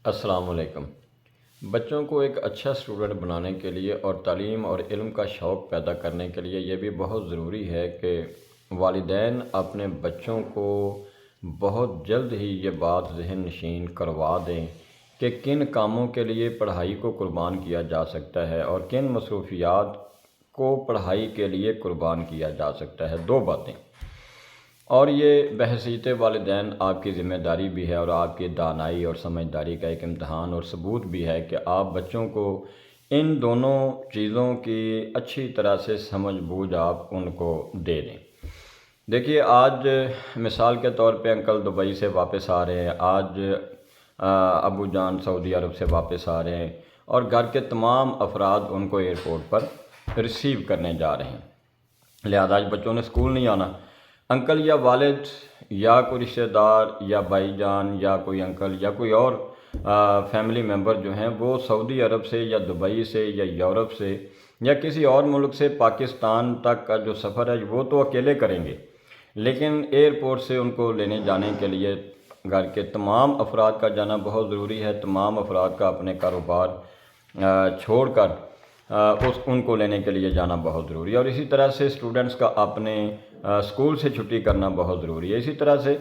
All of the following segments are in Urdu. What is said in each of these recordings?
السلام علیکم۔ بچوں کو ایک اچھا اسٹوڈنٹ بنانے کے لیے اور تعلیم اور علم کا شوق پیدا کرنے کے لیے یہ بھی بہت ضروری ہے کہ والدین اپنے بچوں کو بہت جلد ہی یہ بات ذہن نشین کروا دیں کہ کن کاموں کے لیے پڑھائی کو قربان کیا جا سکتا ہے اور کن مصروفیات کو پڑھائی کے لیے قربان کیا جا سکتا ہے۔ دو باتیں، اور یہ بحیثیت والدین آپ کی ذمہ داری بھی ہے اور آپ کی دانائی اور سمجھداری کا ایک امتحان اور ثبوت بھی ہے کہ آپ بچوں کو ان دونوں چیزوں کی اچھی طرح سے سمجھ بوجھ آپ ان کو دے دیں۔ دیکھیے، آج مثال کے طور پہ انکل دبئی سے واپس آ رہے ہیں، آج ابو جان سعودی عرب سے واپس آ رہے ہیں اور گھر کے تمام افراد ان کو ایئرپورٹ پر ریسیو کرنے جا رہے ہیں، لہذا آج بچوں نے اسکول نہیں آنا۔ انکل یا والد یا کوئی رشتہ دار یا بھائی جان یا کوئی انکل یا کوئی اور فیملی ممبر جو ہیں وہ سعودی عرب سے یا دبئی سے یا یورپ سے یا کسی اور ملک سے پاکستان تک کا جو سفر ہے وہ تو اکیلے کریں گے، لیکن ایئرپورٹ سے ان کو لینے جانے کے لیے گھر کے تمام افراد کا جانا بہت ضروری ہے۔ تمام افراد کا اپنے کاروبار چھوڑ کر ان کو لینے کے لیے جانا بہت ضروری ہے، اور اسی طرح سے اسٹوڈنٹس کا اپنے اسکول سے چھٹی کرنا بہت ضروری ہے۔ اسی طرح سے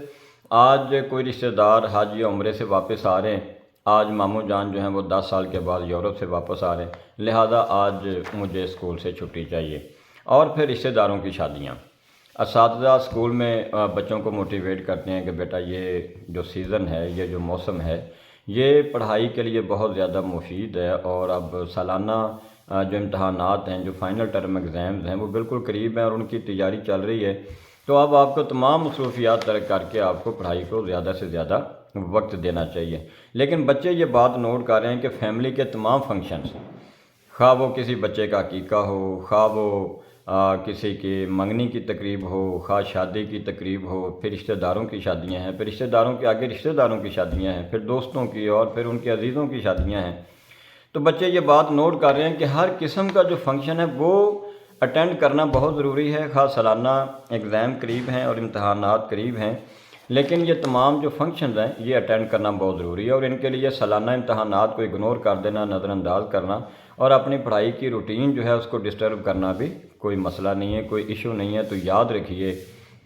آج کوئی رشتہ دار حج یا عمرے سے واپس آ رہے ہیں، آج ماموں جان جو ہیں وہ 10 سال کے بعد یورپ سے واپس آ رہے ہیں، لہذا آج مجھے اسکول سے چھٹی چاہیے۔ اور پھر رشتہ داروں کی شادیاں، اساتذہ اسکول میں بچوں کو موٹیویٹ کرتے ہیں کہ بیٹا یہ جو سیزن ہے، یہ جو موسم ہے، یہ پڑھائی کے لیے بہت زیادہ مفید ہے، اور اب سالانہ جو امتحانات ہیں، جو فائنل ٹرم ایگزامز ہیں، وہ بالکل قریب ہیں اور ان کی تیاری چل رہی ہے، تو اب آپ کو تمام مصروفیات ترک کر کے آپ کو پڑھائی کو زیادہ سے زیادہ وقت دینا چاہیے۔ لیکن بچے یہ بات نوٹ کر رہے ہیں کہ فیملی کے تمام فنکشنز، خواہ وہ کسی بچے کا عقیقہ ہو، خواہ وہ کسی کی منگنی کی تقریب ہو، خواہ شادی کی تقریب ہو، پھر رشتہ داروں کی شادیاں ہیں، پھر رشتہ داروں کے آگے رشتہ داروں کی شادیاں ہیں، پھر دوستوں کی اور پھر ان کے عزیزوں کی شادیاں ہیں، تو بچے یہ بات نوٹ کر رہے ہیں کہ ہر قسم کا جو فنکشن ہے وہ اٹینڈ کرنا بہت ضروری ہے۔ خاص سالانہ ایگزام قریب ہیں اور امتحانات قریب ہیں، لیکن یہ تمام جو فنکشنز ہیں یہ اٹینڈ کرنا بہت ضروری ہے، اور ان کے لیے سالانہ امتحانات کو اگنور کر دینا، نظر انداز کرنا اور اپنی پڑھائی کی روٹین جو ہے اس کو ڈسٹرب کرنا بھی کوئی مسئلہ نہیں ہے، کوئی ایشو نہیں ہے۔ تو یاد رکھیے،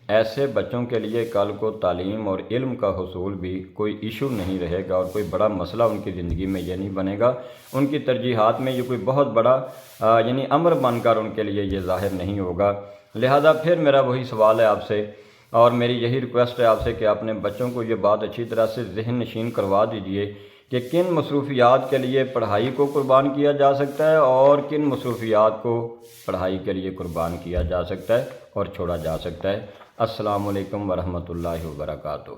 ایسے بچوں کے لیے کل کو تعلیم اور علم کا حصول بھی کوئی ایشو نہیں رہے گا اور کوئی بڑا مسئلہ ان کی زندگی میں یہ نہیں بنے گا، ان کی ترجیحات میں یہ کوئی بہت بڑا امر بن کر ان کے لیے یہ ظاہر نہیں ہوگا۔ لہذا پھر میرا وہی سوال ہے آپ سے، اور میری یہی ریکویسٹ ہے آپ سے کہ اپنے بچوں کو یہ بات اچھی طرح سے ذہن نشین کروا دیجئے کہ کن مصروفیات کے لیے پڑھائی کو قربان کیا جا سکتا ہے اور کن مصروفیات کو پڑھائی کے لیے قربان کیا جا سکتا ہے اور چھوڑا جا سکتا ہے۔ السلام علیکم ورحمۃ اللہ وبرکاتہ۔